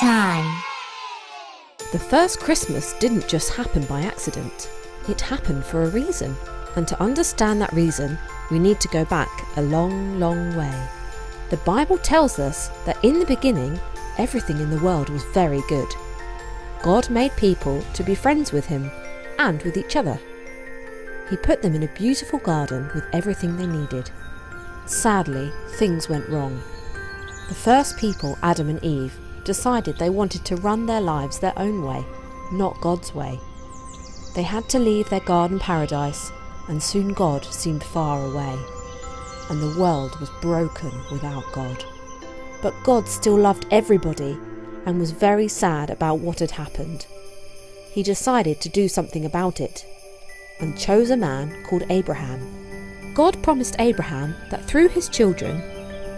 time. The first Christmas didn't just happen by accident. It happened for a reason. And to understand that reason, we need to go back a long, long way. The Bible tells us that in the beginning, everything in the world was very good. God made people to be friends with him and with each other. He put them in a beautiful garden with everything they needed. Sadly, things went wrong. The first people, Adam and Eve, decided they wanted to run their lives their own way, not God's way. They had to leave their garden paradise, and soon God seemed far away, and the world was broken without God. But God still loved everybody and was very sad about what had happened. He decided to do something about it and chose a man called Abraham. God promised Abraham that through his children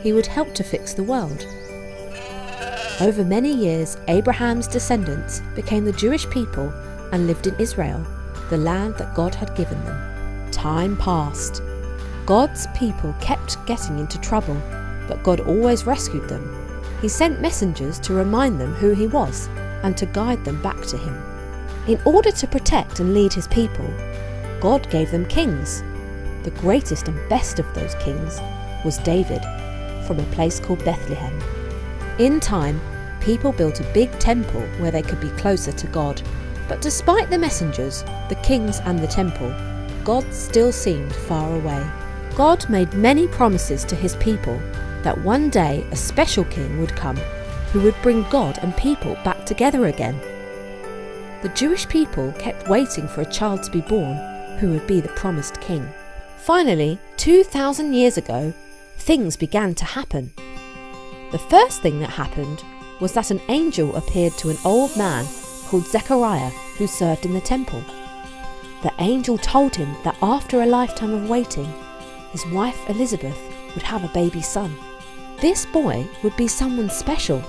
he would help to fix the world. Over many years, Abraham's descendants became the Jewish people and lived in Israel, the land that God had given them. Time passed. God's people kept getting into trouble, but God always rescued them. He sent messengers to remind them who he was and to guide them back to him. In order to protect and lead his people, God gave them kings. The greatest and best of those kings was David, from a place called Bethlehem. In time, people built a big temple where they could be closer to God. But despite the messengers, the kings and the temple, God still seemed far away. God made many promises to his people that one day a special king would come who would bring God and people back together again. The Jewish people kept waiting for a child to be born who would be the promised king. Finally, 2,000 years ago, things began to happen. The first thing that happened was that an angel appeared to an old man called Zechariah who served in the temple. The angel told him that after a lifetime of waiting, his wife Elizabeth would have a baby son. This boy would be someone special.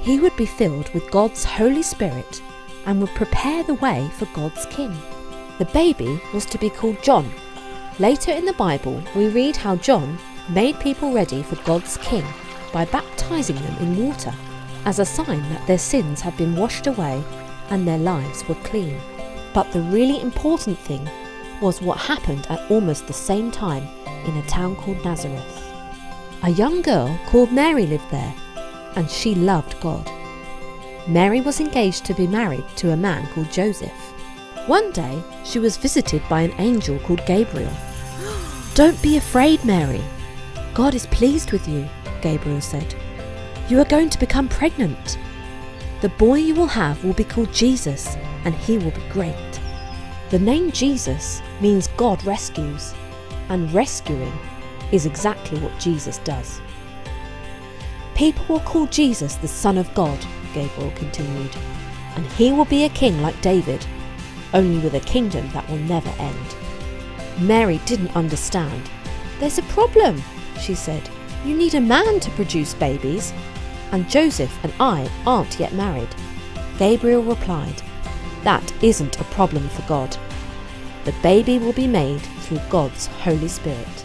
He would be filled with God's Holy Spirit and would prepare the way for God's king. The baby was to be called John. Later in the Bible, we read how John made people ready for God's king by baptizing them in water as a sign that their sins had been washed away and their lives were clean. But the really important thing was what happened at almost the same time in a town called Nazareth. A young girl called Mary lived there, and she loved God. Mary was engaged to be married to a man called Joseph. One day, she was visited by an angel called Gabriel. "Don't be afraid, Mary. God is pleased with you," Gabriel said. "You are going to become pregnant. The boy you will have will be called Jesus, and he will be great." The name Jesus means God rescues, and rescuing is exactly what Jesus does. "People will call Jesus the Son of God," Gabriel continued, "and he will be a king like David, only with a kingdom that will never end." Mary didn't understand. "There's a problem," she said. "You need a man to produce babies, and Joseph and I aren't yet married." Gabriel replied, "That isn't a problem for God. The baby will be made through God's Holy Spirit."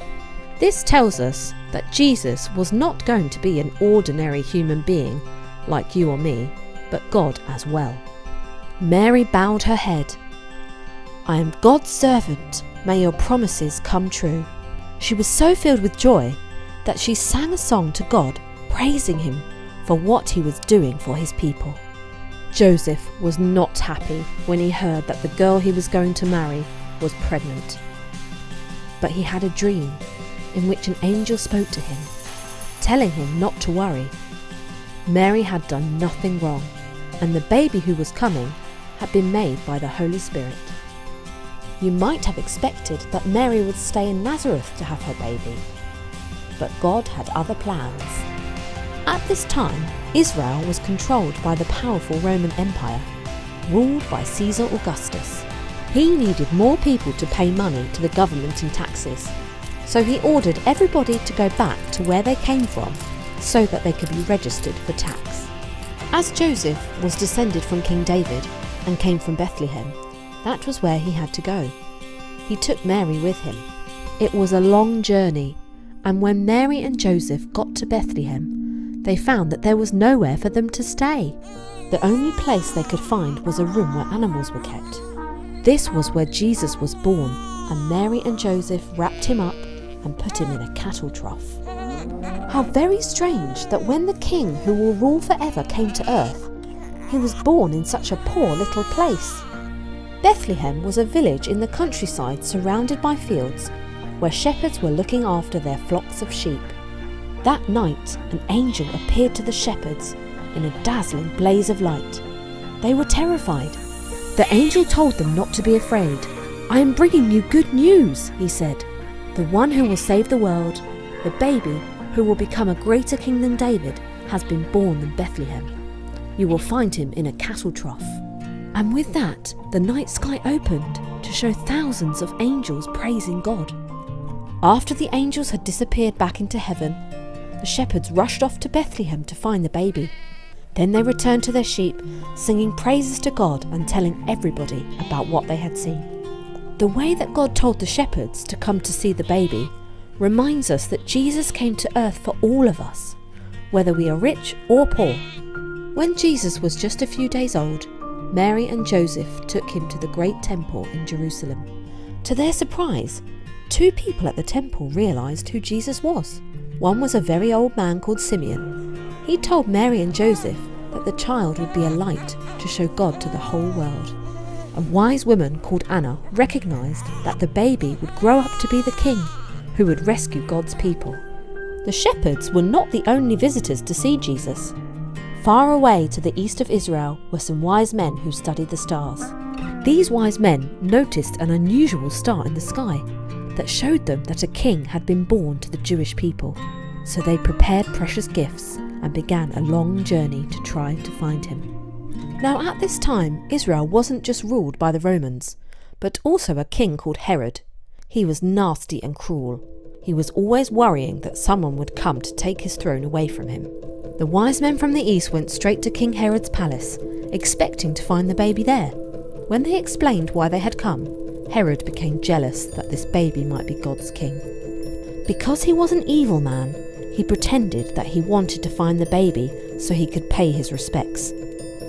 This tells us that Jesus was not going to be an ordinary human being like you or me, but God as well. Mary bowed her head. "I am God's servant. May your promises come true." She was so filled with joy that she sang a song to God, praising him for what he was doing for his people. Joseph was not happy when he heard that the girl he was going to marry was pregnant. But he had a dream in which an angel spoke to him, telling him not to worry. Mary had done nothing wrong, and the baby who was coming had been made by the Holy Spirit. You might have expected that Mary would stay in Nazareth to have her baby, but God had other plans. At this time, Israel was controlled by the powerful Roman Empire, ruled by Caesar Augustus. He needed more people to pay money to the government in taxes, so he ordered everybody to go back to where they came from so that they could be registered for tax. As Joseph was descended from King David and came from Bethlehem, that was where he had to go. He took Mary with him. It was a long journey, and when Mary and Joseph got to Bethlehem, They found that there was nowhere for them to stay. The only place they could find was a room where animals were kept. This was where Jesus was born, and Mary and Joseph wrapped him up and put him in a cattle trough. How very strange that when the king who will rule forever came to earth, he was born in such a poor little place. Bethlehem was a village in the countryside surrounded by fields where shepherds were looking after their flocks of sheep. That night, an angel appeared to the shepherds in a dazzling blaze of light. They were terrified. The angel told them not to be afraid. "I am bringing you good news," he said. "The one who will save the world, the baby who will become a greater king than David, has been born in Bethlehem. You will find him in a cattle trough." And with that, the night sky opened to show thousands of angels praising God. After the angels had disappeared back into heaven, the shepherds rushed off to Bethlehem to find the baby. Then they returned to their sheep, singing praises to God and telling everybody about what they had seen. The way that God told the shepherds to come to see the baby reminds us that Jesus came to earth for all of us, whether we are rich or poor. When Jesus was just a few days old, Mary and Joseph took him to the great temple in Jerusalem. To their surprise, 2 people at the temple realised who Jesus was. One was a very old man called Simeon. He told Mary and Joseph that the child would be a light to show God to the whole world. A wise woman called Anna recognised that the baby would grow up to be the king who would rescue God's people. The shepherds were not the only visitors to see Jesus. Far away to the east of Israel were some wise men who studied the stars. These wise men noticed an unusual star in the sky that showed them that a king had been born to the Jewish people. So they prepared precious gifts and began a long journey to try to find him. Now at this time, Israel wasn't just ruled by the Romans, but also a king called Herod. He was nasty and cruel. He was always worrying that someone would come to take his throne away from him. The wise men from the east went straight to King Herod's palace, expecting to find the baby there. When they explained why they had come, Herod became jealous that this baby might be God's king. Because he was an evil man, he pretended that he wanted to find the baby so he could pay his respects.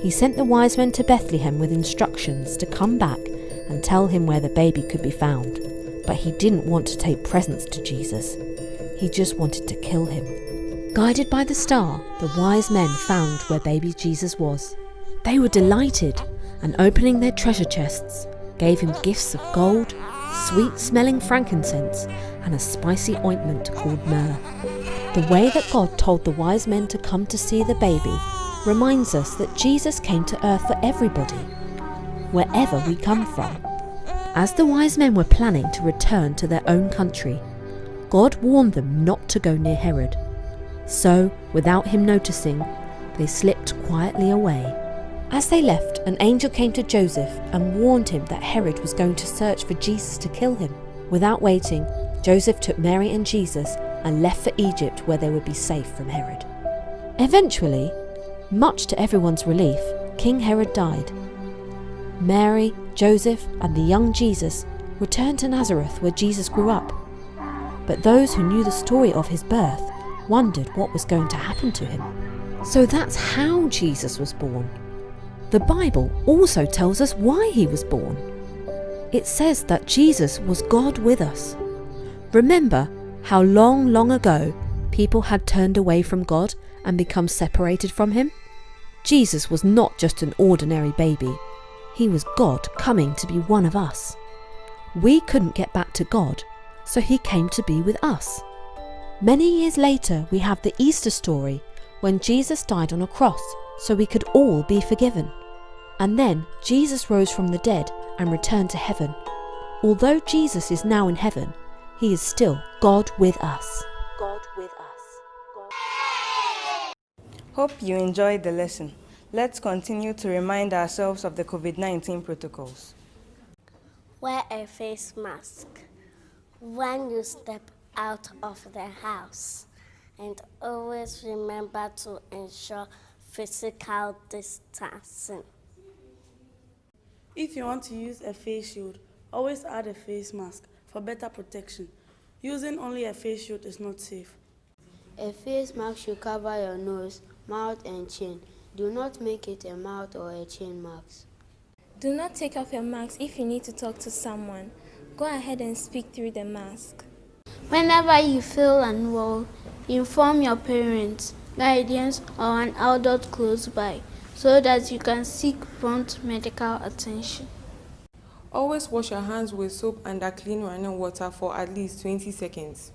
He sent the wise men to Bethlehem with instructions to come back and tell him where the baby could be found. But he didn't want to take presents to Jesus. He just wanted to kill him. Guided by the star, the wise men found where baby Jesus was. They were delighted, and opening their treasure chests, gave him gifts of gold, sweet-smelling frankincense, and a spicy ointment called myrrh. The way that God told the wise men to come to see the baby reminds us that Jesus came to earth for everybody, wherever we come from. As the wise men were planning to return to their own country, God warned them not to go near Herod. So, without him noticing, they slipped quietly away. As they left, an angel came to Joseph and warned him that Herod was going to search for Jesus to kill him. Without waiting, Joseph took Mary and Jesus and left for Egypt, where they would be safe from Herod. Eventually, much to everyone's relief, King Herod died. Mary, Joseph, and the young Jesus returned to Nazareth, where Jesus grew up. But those who knew the story of his birth wondered what was going to happen to him. So that's how Jesus was born. The Bible also tells us why he was born. It says that Jesus was God with us. Remember how long ago people had turned away from God and become separated from him? Jesus was not just an ordinary baby. He was God coming to be one of us. We couldn't get back to God, so he came to be with us. Many years later, we have the Easter story when Jesus died on a cross so we could all be forgiven. And then Jesus rose from the dead and returned to heaven. Although Jesus is now in heaven, he is still God with us. God with us. Hope you enjoyed the lesson. Let's continue to remind ourselves of the COVID-19 protocols. Wear a face mask when you step out of the house, and always remember to ensure physical distancing. If you want to use a face shield, always add a face mask for better protection. Using only a face shield is not safe. A face mask should cover your nose, mouth and chin. Do not make it a mouth or a chin mask. Do not take off your mask if you need to talk to someone. Go ahead and speak through the mask. Whenever you feel unwell, inform your parents, guardians, or an adult close by so that you can seek prompt medical attention. Always wash your hands with soap under clean running water for at least 20 seconds.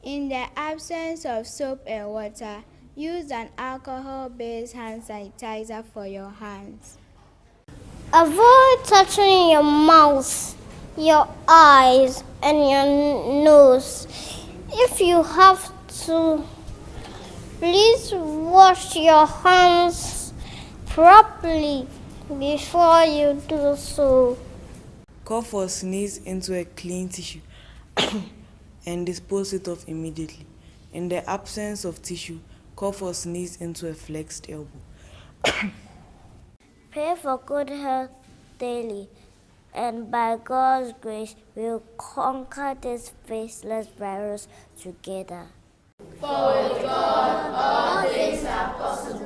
In the absence of soap and water, use an alcohol-based hand sanitizer for your hands. Avoid touching your mouth, your eyes, and your nose. If you have to, please wash your hands properly before you do so. Cough or sneeze into a clean tissue and dispose it off immediately. In the absence of tissue, cough or sneeze into a flexed elbow. Pray for good health daily, and by God's grace, we'll conquer this faceless virus together. For with God, all things are possible.